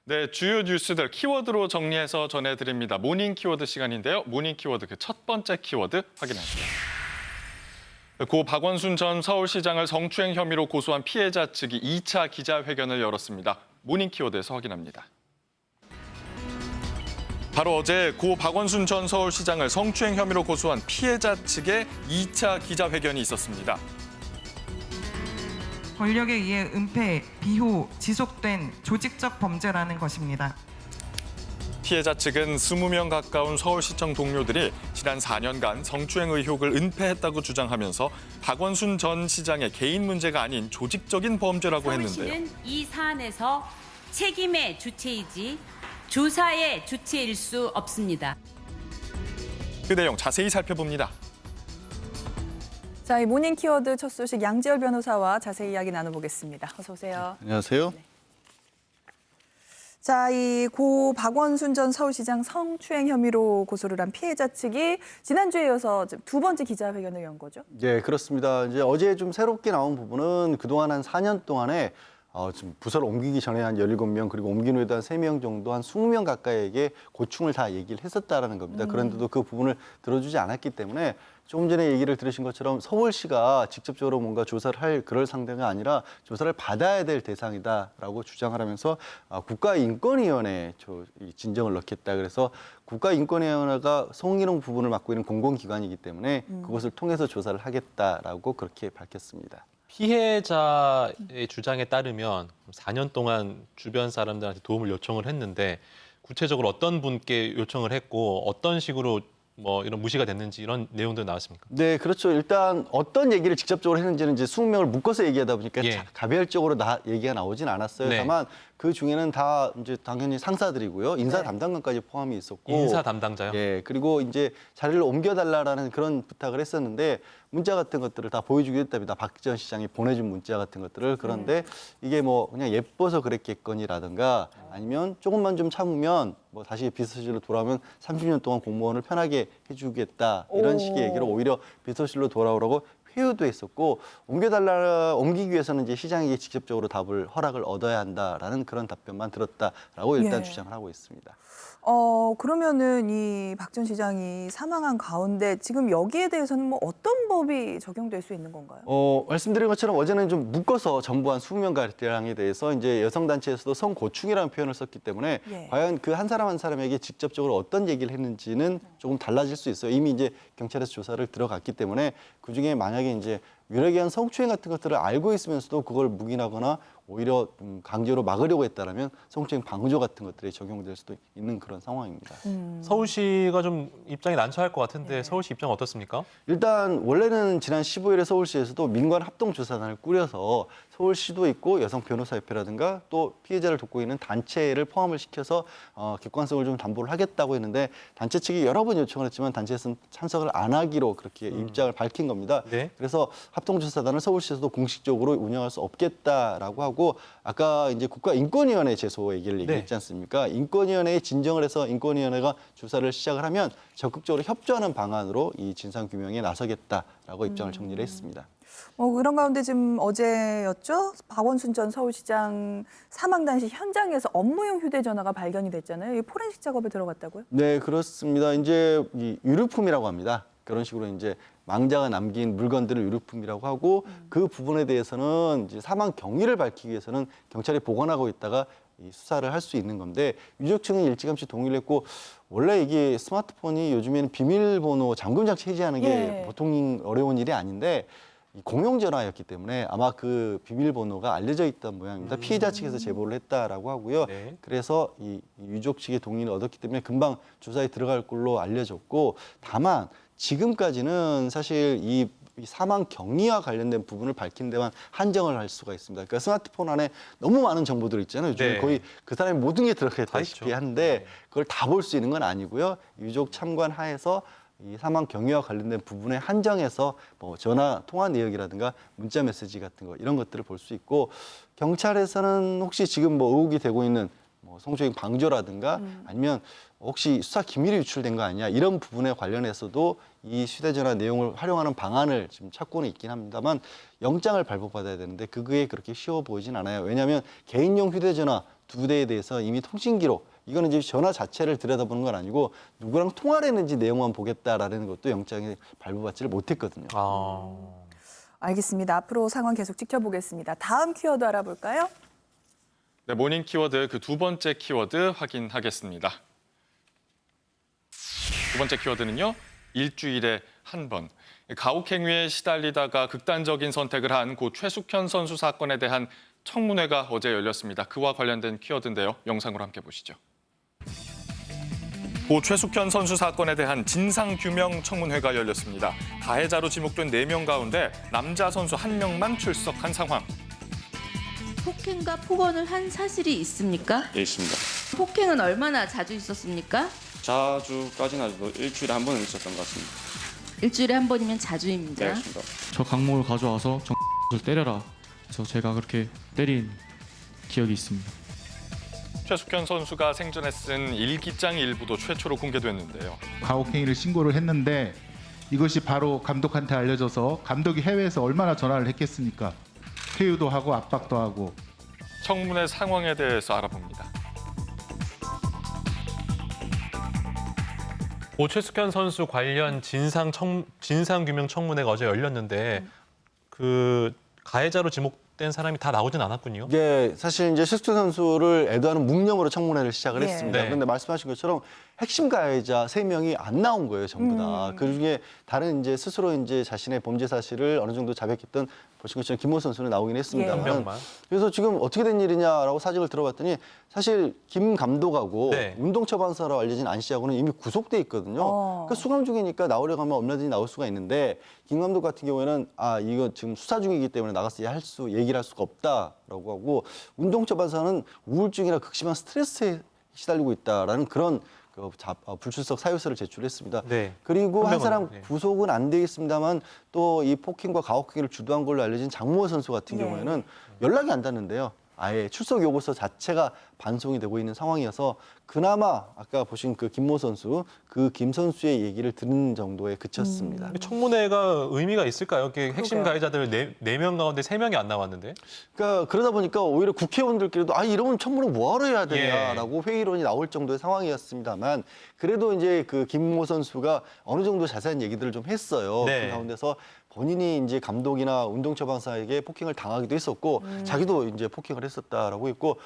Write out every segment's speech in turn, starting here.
네, 주요 뉴스들 키워드로 정리해서 전해드립니다. 모닝 키워드 시간인데요. 모닝 키워드 그 첫 번째 키워드 확인하시죠. 고 박원순 전 서울시장을 성추행 혐의로 고소한 피해자 측이 2차 기자회견을 열었습니다. 모닝 키워드에서 확인합니다. 바로 어제 고 박원순 전 서울시장을 성추행 혐의로 고소한 피해자 측의 2차 기자회견이 있었습니다. 권력에 의해 은폐, 비호, 지속된 조직적 범죄라는 것입니다. 피해자 측은 20명 가까운 서울시청 동료들이 지난 4년간 성추행 의혹을 은폐했다고 주장하면서 박원순 전 시장의 개인 문제가 아닌 조직적인 범죄라고 했는데요. 서울시는 이 사안에서 책임의 주체이지 조사의 주체일 수 없습니다. 그 내용 자세히 살펴봅니다. 자, 이 모닝 키워드 첫 소식 양지열 변호사와 자세히 이야기 나눠보겠습니다. 어서 오세요. 안녕하세요. 네. 자, 이 고 박원순 전 서울시장 성추행 혐의로 고소를 한 피해자 측이 지난주에 이어서 두 번째 기자회견을 연 거죠? 네, 그렇습니다. 이제 어제 좀 새롭게 나온 부분은 그동안 한 4년 동안에 지금 부서를 옮기기 전에 한 17명 그리고 옮긴 후에도 한 3명 정도 한 20명 가까이에게 고충을 다 얘기를 했었다라는 겁니다. 그런데도 그 부분을 들어주지 않았기 때문에 조금 전에 얘기를 들으신 것처럼 서울시가 직접적으로 뭔가 조사를 할 그럴 상대가 아니라 조사를 받아야 될 대상이다라고 주장을 하면서 국가인권위원회에 진정을 넣겠다. 그래서 국가인권위원회가 성희롱 부분을 맡고 있는 공공기관이기 때문에 그것을 통해서 조사를 하겠다라고 그렇게 밝혔습니다. 피해자의 주장에 따르면 4년 동안 주변 사람들한테 도움을 요청을 했는데 구체적으로 어떤 분께 요청을 했고 어떤 식으로 뭐 이런 무시가 됐는지 이런 내용들 나왔습니까? 네, 그렇죠. 일단 어떤 얘기를 직접적으로 했는지는 이제 20명을 묶어서 얘기하다 보니까 예. 가별적으로 얘기가 나오진 않았어요. 네. 다만 그 중에는 다 이제 당연히 상사들이고요. 인사 담당관까지 포함이 있었고. 인사 담당자요? 예, 그리고 이제 자리를 옮겨달라라는 그런 부탁을 했었는데 문자 같은 것들을 다 보여주기로 했답니다. 박 전 시장이 보내준 문자 같은 것들을. 그런데 이게 뭐 그냥 예뻐서 그랬겠거니라든가 아니면 조금만 좀 참으면 뭐 다시 비서실로 돌아오면 30년 동안 공무원을 편하게 해주겠다. 이런 식의 얘기를 오히려 비서실로 돌아오라고 회유도 했었고 옮기기 위해서는 이제 시장에게 직접적으로 허락을 얻어야 한다라는 그런 답변만 들었다라고 일단 주장을 하고 있습니다. 그러면은 이 박 전 시장이 사망한 가운데 지금 여기에 대해서는 뭐 어떤 법이 적용될 수 있는 건가요? 말씀드린 것처럼 어제는 좀 묶어서 전부 한 20명 가량에 대해서 이제 여성단체에서도 성고충이라는 표현을 썼기 때문에 예. 과연 그 한 사람 한 사람에게 직접적으로 어떤 얘기를 했는지는 조금 달라질 수 있어요. 이미 이제 경찰에서 조사를 들어갔기 때문에 그중에 만약에 이제 유력에 한 성추행 같은 것들을 알고 있으면서도 그걸 묵인하거나 오히려 강제로 막으려고 했다라면 성추행 방조 같은 것들이 적용될 수도 있는 그런 상황입니다. 서울시가 좀 입장이 난처할 것 같은데 네. 서울시 입장 어떻습니까? 일단 원래는 지난 15일에 서울시에서도 민관 합동조사단을 꾸려서 서울시도 있고 여성변호사협회라든가 또 피해자를 돕고 있는 단체를 포함을 시켜서 객관성을 좀 담보를 하겠다고 했는데 단체 측이 여러 번 요청을 했지만 단체에서는 참석을 안 하기로 그렇게 입장을 밝힌 겁니다. 네. 그래서 합동조사단을 서울시에서도 공식적으로 운영할 수 없겠다라고 하고 아까 이제 국가인권위원회 제소 얘기를 얘기했지 않습니까? 인권위원회에 진정을 해서 인권위원회가 조사를 시작을 하면 적극적으로 협조하는 방안으로 이 진상규명에 나서겠다라고 입장을 정리를 했습니다. 그런 가운데 지금 어제였죠? 박원순 전 서울시장 사망 당시 현장에서 업무용 휴대전화가 발견이 됐잖아요. 이 포렌식 작업에 들어갔다고요? 네, 그렇습니다. 이제 이 유류품이라고 합니다. 그런 식으로 이제 망자가 남긴 물건들을 유류품이라고 하고 그 부분에 대해서는 이제 사망 경위를 밝히기 위해서는 경찰이 보관하고 있다가 이 수사를 할 수 있는 건데 유족 측은 일찌감치 동의를 했고 원래 이게 스마트폰이 요즘에는 비밀번호 잠금 장치 해제하는 게 예. 보통 어려운 일이 아닌데 공용 전화였기 때문에 아마 그 비밀번호가 알려져 있던 모양입니다. 피해자 측에서 제보를 했다라고 하고요. 네. 그래서 이 유족 측의 동의를 얻었기 때문에 금방 조사에 들어갈 걸로 알려졌고 다만 지금까지는 사실 이 사망 경위와 관련된 부분을 밝힌 데만 한정을 할 수가 있습니다. 그러니까 스마트폰 안에 너무 많은 정보들 있잖아요. 요즘에 네. 거의 그 사람의 모든 게 들어가 다 있다시피 있죠. 한데 그걸 다 볼 수 있는 건 아니고요. 유족 참관 하에서 이 사망 경위와 관련된 부분에 한정해서 뭐 전화 통화 내역이라든가 문자 메시지 같은 거 이런 것들을 볼 수 있고 경찰에서는 혹시 지금 뭐 의혹이 되고 있는 뭐 성추행 방조라든가 아니면 혹시 수사 기밀이 유출된 거 아니냐 이런 부분에 관련해서도 이 휴대전화 내용을 활용하는 방안을 지금 찾고는 있긴 합니다만 영장을 발부받아야 되는데 그게 그렇게 쉬워 보이진 않아요. 왜냐하면 개인용 휴대전화 두 대에 대해서 이미 통신 기록, 이거는 이제 전화 자체를 들여다보는 건 아니고 누구랑 통화를 했는지 내용만 보겠다라는 것도 영장에 발부받지를 못했거든요. 알겠습니다. 앞으로 상황 계속 지켜보겠습니다. 다음 키워드 알아볼까요? 네, 모닝 키워드 그 두 번째 키워드 확인하겠습니다. 두 번째 키워드는요. 일주일에 한 번. 가혹행위에 시달리다가 극단적인 선택을 한 고 최숙현 선수 사건에 대한 청문회가 어제 열렸습니다. 그와 관련된 키워드인데요. 영상으로 함께 보시죠. 고 최숙현 선수 사건에 대한 진상규명 청문회가 열렸습니다. 가해자로 지목된 4명 가운데 남자 선수 1명만 출석한 상황. 폭행과 폭언을 한 사실이 있습니까? 예, 있습니다. 폭행은 얼마나 자주 있었습니까? 자주까지는 아니고 일주일에 한 번은 있었던 것 같습니다. 일주일에 한 번이면 자주입니다. 네, 있습니다. 저 강목을 가져와서 정을 때려라. 그래서 제가 그렇게 때린 기억이 있습니다. 최숙현 선수가 생전에 쓴 일기장 일부도 최초로 공개됐는데요. 가혹행위를 신고를 했는데 이것이 바로 감독한테 알려져서 감독이 해외에서 얼마나 전화를 했겠습니까? 회유도 하고 압박도 하고. 청문회 상황에 대해서 알아봅니다. 고 최숙현 선수 관련 진상규명 청문회가 어제 열렸는데 그 가해자로 지목된 사람이 다 나오진 않았군요. 예, 사실 이제 최숙현 선수를 애도하는 묵념으로 청문회를 시작을 예. 했습니다. 네. 그런데 말씀하신 것처럼 핵심 가해자 3명이 안 나온 거예요, 전부 다. 그중에 다른 이제 스스로 이제 자신의 범죄 사실을 어느 정도 자백했던 보신 것처럼 김모 선수는 나오긴 한 했습니다만. 명만. 그래서 지금 어떻게 된 일이냐라고 사정을 들어봤더니 사실 김 감독하고 네. 운동처방사로 알려진 안 씨하고는 이미 구속돼 있거든요. 그러니까 수감 중이니까 나오려고 하면 얼마든지 나올 수가 있는데 김 감독 같은 경우에는 이거 지금 수사 중이기 때문에 나가서 얘기를 할 수가 없다라고 하고 운동처방사는 우울증이나 극심한 스트레스에 시달리고 있다라는 그런 불출석 사유서를 제출했습니다. 네. 그리고 한 한 사람 명은, 네. 구속은 안 돼 있습니다만 또 이 폭행과 가혹행위를 주도한 걸로 알려진 장모호 선수 같은 네. 경우에는 연락이 안 닿는데요. 아예 출석 요구서 자체가 반송이 되고 있는 상황이어서 그나마 아까 보신 그 김모 선수, 그 김 선수의 얘기를 듣는 정도에 그쳤습니다. 청문회가 의미가 있을까요? 이렇게 핵심 그러게요. 가해자들 4명 가운데 3명이 안 나왔는데. 그러니까 그러다 보니까 오히려 국회의원들끼리도 이러면 청문회 뭐하러 해야 되냐라고 예. 회의론이 나올 정도의 상황이었습니다만 그래도 이제 그 김모 선수가 어느 정도 자세한 얘기들을 좀 했어요. 네. 그 가운데서 본인이 이제 감독이나 운동처방사에게 폭행을 당하기도 했었고 자기도 이제 폭행을 했었다라고 했고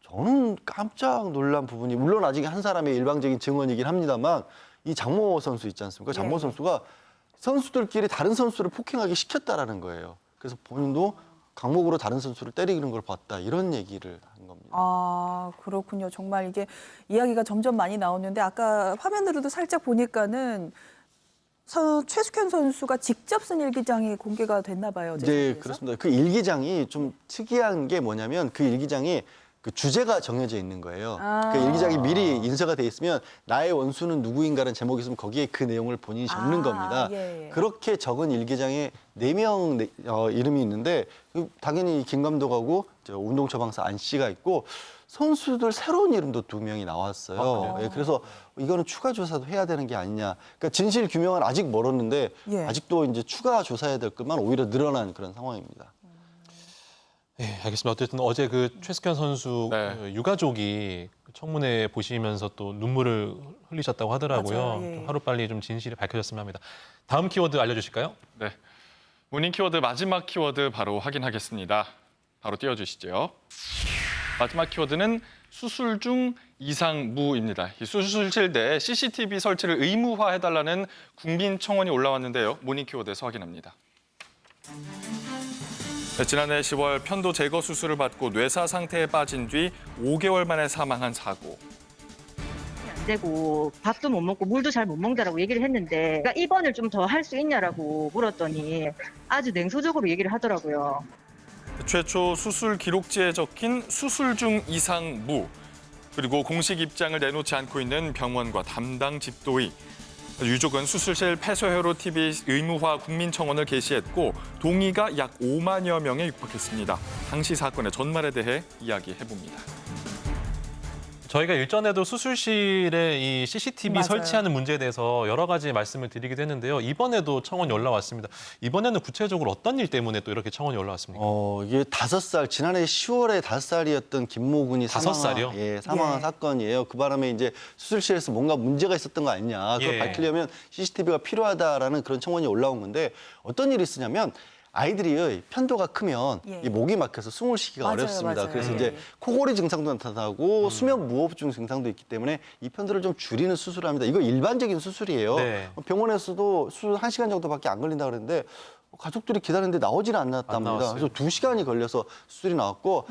저는 깜짝 놀란 부분이 물론 아직 한 사람의 일방적인 증언이긴 합니다만 이 장모 선수 있지 않습니까? 장모 네. 선수가 선수들끼리 다른 선수를 폭행하기 시켰다라는 거예요. 그래서 본인도 강목으로 다른 선수를 때리는 걸 봤다 이런 얘기를 한 겁니다. 그렇군요. 정말 이게 이야기가 점점 많이 나오는데 아까 화면으로도 살짝 보니까는 최숙현 선수가 직접 쓴 일기장이 공개가 됐나 봐요. 어제 네, 저녁에서. 그렇습니다. 그 일기장이 좀 특이한 게 뭐냐면 그 일기장이 그 주제가 정해져 있는 거예요. 그 일기장이 미리 인쇄가 돼 있으면 나의 원수는 누구인가라는 제목이 있으면 거기에 그 내용을 본인이 적는 겁니다. 예. 그렇게 적은 일기장에 4명 이름이 있는데 당연히 김 감독하고 운동처방사 안 씨가 있고 선수들 새로운 이름도 2명이 나왔어요. 예, 그래서 이거는 추가 조사도 해야 되는 게 아니냐. 그러니까 진실 규명은 아직 멀었는데 예. 아직도 이제 추가 조사해야 될 것만 오히려 늘어난 그런 상황입니다. 네, 알겠습니다. 어쨌든 어제 그 최숙현 선수 네. 그 유가족이 청문회 보시면서 또 눈물을 흘리셨다고 하더라고요. 맞아요, 예. 좀 하루빨리 좀 진실이 밝혀졌으면 합니다. 다음 키워드 알려주실까요? 네, 모닝 키워드 마지막 키워드 바로 확인하겠습니다. 바로 띄워주시죠. 마지막 키워드는 수술 중 이상무입니다. 이 수술실 내 CCTV 설치를 의무화해달라는 국민 청원이 올라왔는데요. 모닝 키워드에서 확인합니다. 네, 지난해 10월 편도 제거 수술을 받고 뇌사 상태에 빠진 뒤 5개월 만에 사망한 사고. 안 되고 밥도 못 먹고 물도 잘 못 먹다라고 얘기를 했는데 그러니까 입원을 좀 더 할 수 있냐라고 물었더니 아주 냉소적으로 얘기를 하더라고요. 최초 수술 기록지에 적힌 수술 중 이상무, 그리고 공식 입장을 내놓지 않고 있는 병원과 담당 집도의. 유족은 수술실 폐쇄회로 TV 의무화 국민청원을 게시했고 동의가 약 5만여 명에 육박했습니다. 당시 사건의 전말에 대해 이야기해봅니다. 저희가 일전에도 수술실에 이 CCTV 맞아요. 설치하는 문제에 대해서 여러 가지 말씀을 드리기도 했는데요. 이번에도 청원이 올라왔습니다. 이번에는 구체적으로 어떤 일 때문에 또 이렇게 청원이 올라왔습니까? 이게 5살, 지난해 10월에 5살이었던 김모군이 5살이요? 사망한 예. 사건이에요. 그 바람에 이제 수술실에서 뭔가 문제가 있었던 거 아니냐. 그걸 예. 밝히려면 CCTV가 필요하다라는 그런 청원이 올라온 건데 어떤 일이 있으냐면 아이들이 편도가 크면 예. 이 목이 막혀서 숨을 쉬기가 맞아요, 어렵습니다. 맞아요. 그래서 예. 이제 코골이 증상도 나타나고 수면 무호흡증 증상도 있기 때문에 이 편도를 좀 줄이는 수술을 합니다. 이거 일반적인 수술이에요. 네. 병원에서도 수술 1시간 정도밖에 안 걸린다 그랬는데 가족들이 기다렸는데 나오지는 않았답니다. 나왔어요. 그래서 2시간이 걸려서 수술이 나왔고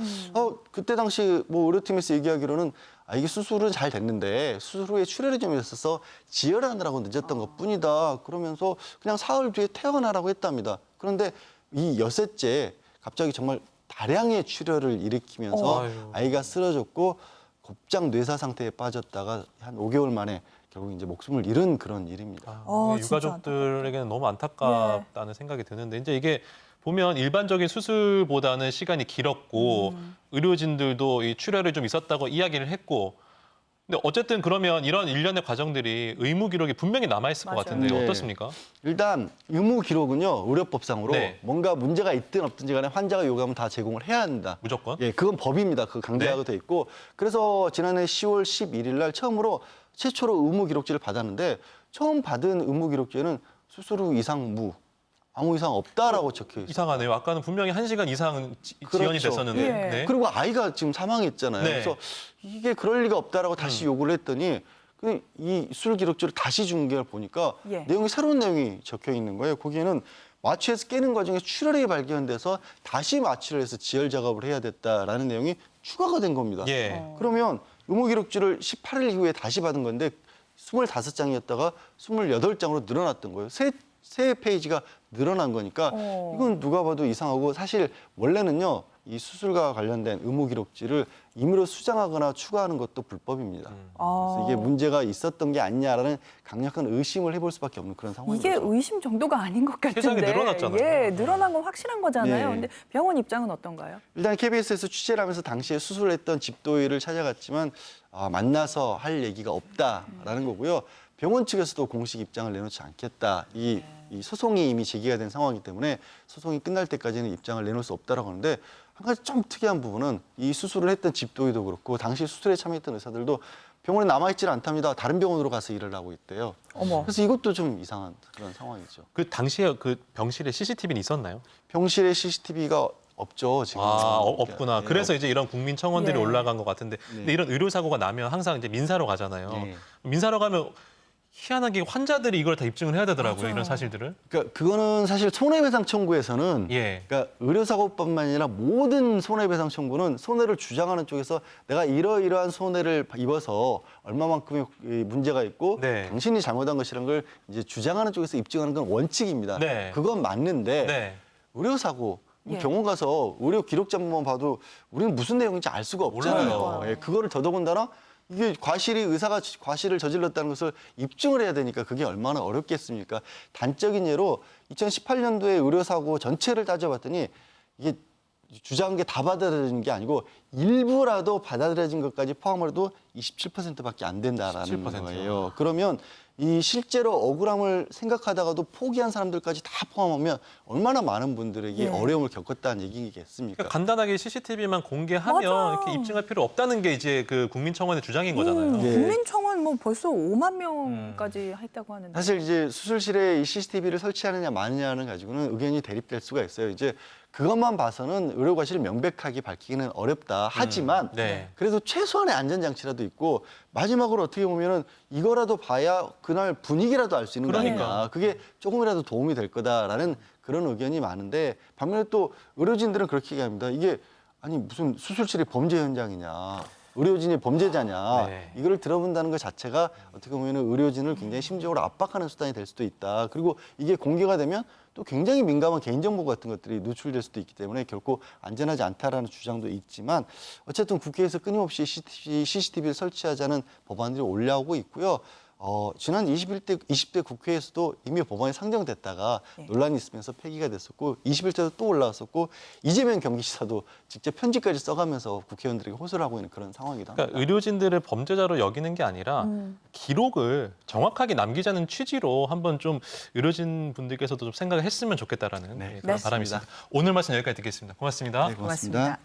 그때 당시 뭐 의료팀에서 얘기하기로는 이게 수술은 잘 됐는데 수술 후에 출혈이 좀 있어서 지혈하느라고 늦었던 것뿐이다. 그러면서 그냥 사흘 뒤에 퇴원하라고 했답니다. 그런데 이 여섯째 갑자기 정말 다량의 출혈을 일으키면서 아유. 아이가 쓰러졌고 곱장 뇌사 상태에 빠졌다가 한 5개월 만에 결국 이제 목숨을 잃은 그런 일입니다. 진짜 유가족들에게는 너무 안타깝다는 생각이 드는데 이제 이게 보면 일반적인 수술보다는 시간이 길었고 의료진들도 이 출혈이 좀 있었다고 이야기를 했고 근데 어쨌든 그러면 이런 일련의 과정들이 의무 기록이 분명히 남아있을 것 맞아요. 같은데 네. 어떻습니까? 일단 의무 기록은요 의료법상으로 네. 뭔가 문제가 있든 없든지 간에 환자가 요구하면 다 제공을 해야 한다. 무조건? 예, 그건 법입니다. 그 강제하고 돼 있고 그래서 지난해 10월 11일 날 처음으로 최초로 의무 기록지를 받았는데 처음 받은 의무 기록지에는 수술 후 이상 무 아무 이상 없다라고 적혀 있어요. 이상하네요. 아까는 분명히 1시간 이상 지연이 그렇죠. 됐었는데. 예. 네. 그리고 아이가 지금 사망했잖아요. 네. 그래서 이게 그럴 리가 없다라고 다시 요구를 했더니 이 수술 기록지를 다시 준 걸 보니까 예. 내용이 새로운 내용이 적혀 있는 거예요. 거기에는 마취해서 깨는 과정에 출혈이 발견돼서 다시 마취를 해서 지혈 작업을 해야 됐다라는 내용이 추가가 된 겁니다. 예. 그러면 의무 기록지를 18일 이후에 다시 받은 건데 25장이었다가 28장으로 늘어났던 거예요. 세 페이지가 늘어난 거니까 이건 누가 봐도 이상하고 사실 원래는요 이 수술과 관련된 의무 기록지를 임의로 수정하거나 추가하는 것도 불법입니다. 그래서 이게 문제가 있었던 게 아니냐라는 강력한 의심을 해볼 수밖에 없는 그런 상황이죠. 이게 의심 정도가 아닌 것 같은데. 세상에 늘어났잖아요. 예, 늘어난 건 확실한 거잖아요. 네. 근데 병원 입장은 어떤가요? 일단 KBS에서 취재를 하면서 당시에 수술을 했던 집도의를 찾아갔지만 만나서 할 얘기가 없다라는 거고요. 병원 측에서도 공식 입장을 내놓지 않겠다. 이 소송이 이미 제기가 된 상황이기 때문에 소송이 끝날 때까지는 입장을 내놓을 수 없다라고 하는데 한 가지 좀 특이한 부분은 이 수술을 했던 집도의도 그렇고 당시 수술에 참여했던 의사들도 병원에 남아있지는 않답니다. 다른 병원으로 가서 일을 하고 있대요. 어머. 그래서 이것도 좀 이상한 그런 상황이죠. 그 당시에 그 병실에 CCTV는 있었나요? 병실에 CCTV가 없죠. 지금. 없구나. 네, 그래서 이제 이런 국민 청원들이 예. 올라간 것 같은데 근데 이런 의료 사고가 나면 항상 이제 민사로 가잖아요. 네. 민사로 가면 희한하게 환자들이 이걸 다 입증을 해야 되더라고요. 맞아요. 이런 사실들을. 그러니까 그거는 사실 손해배상 청구에서는 예. 그러니까 의료사고뿐만 아니라 모든 손해배상 청구는 손해를 주장하는 쪽에서 내가 이러이러한 손해를 입어서 얼마만큼의 문제가 있고 네. 당신이 잘못한 것이라는 걸 이제 주장하는 쪽에서 입증하는 건 원칙입니다. 네. 그건 맞는데 네. 의료사고 예. 병원 가서 의료 기록자만 봐도 우리는 무슨 내용인지 알 수가 없잖아요. 그러니까요. 예, 그거를 더더군다나 이게 의사가 과실을 저질렀다는 것을 입증을 해야 되니까 그게 얼마나 어렵겠습니까? 단적인 예로 2018년도에 의료사고 전체를 따져봤더니 이게 주장한 게 다 받아들여진 게 아니고 일부라도 받아들여진 것까지 포함을 해도 27%밖에 안 된다라는 17%요. 거예요. 그러면 이 실제로 억울함을 생각하다가도 포기한 사람들까지 다 포함하면 얼마나 많은 분들에게 예. 어려움을 겪었다는 얘기겠습니까? 그러니까 간단하게 CCTV만 공개하면 맞아요. 이렇게 입증할 필요 없다는 게 이제 그 국민청원의 주장인 거잖아요. 예. 국민청원 뭐 벌써 5만 명까지 했다고 하는데. 사실 이제 수술실에 이 CCTV를 설치하느냐 마느냐는 가지고는 의견이 대립될 수가 있어요. 이제 그것만 봐서는 의료 과실을 명백하게 밝히기는 어렵다. 하지만 네. 그래도 최소한의 안전장치라도 있고 마지막으로 어떻게 보면은 이거라도 봐야 그날 분위기라도 알 수 있는 거 그러니까. 아니냐. 그게 조금이라도 도움이 될 거다라는 그런 의견이 많은데 반면에 또 의료진들은 그렇게 얘기합니다. 이게 아니 무슨 수술실이 범죄 현장이냐. 의료진이 범죄자냐. 네. 이걸 들어본다는 것 자체가 어떻게 보면 의료진을 굉장히 심적으로 압박하는 수단이 될 수도 있다. 그리고 이게 공개가 되면 또 굉장히 민감한 개인정보 같은 것들이 노출될 수도 있기 때문에 결코 안전하지 않다라는 주장도 있지만 어쨌든 국회에서 끊임없이 CCTV를 설치하자는 법안들이 올라오고 있고요. 지난 20대 국회에서도 이미 법안이 상정됐다가 네. 논란이 있으면서 폐기가 됐었고 21대도 또 올라왔었고 이재명 경기지사도 직접 편지까지 써가면서 국회의원들에게 호소를 하고 있는 그런 상황이다. 그러니까 의료진들을 범죄자로 여기는 게 아니라 기록을 정확하게 남기자는 취지로 한번 좀 의료진 분들께서도 좀 생각을 했으면 좋겠다라는 네, 그런 바람이 있습니다. 오늘 말씀 여기까지 듣겠습니다. 고맙습니다. 네, 고맙습니다.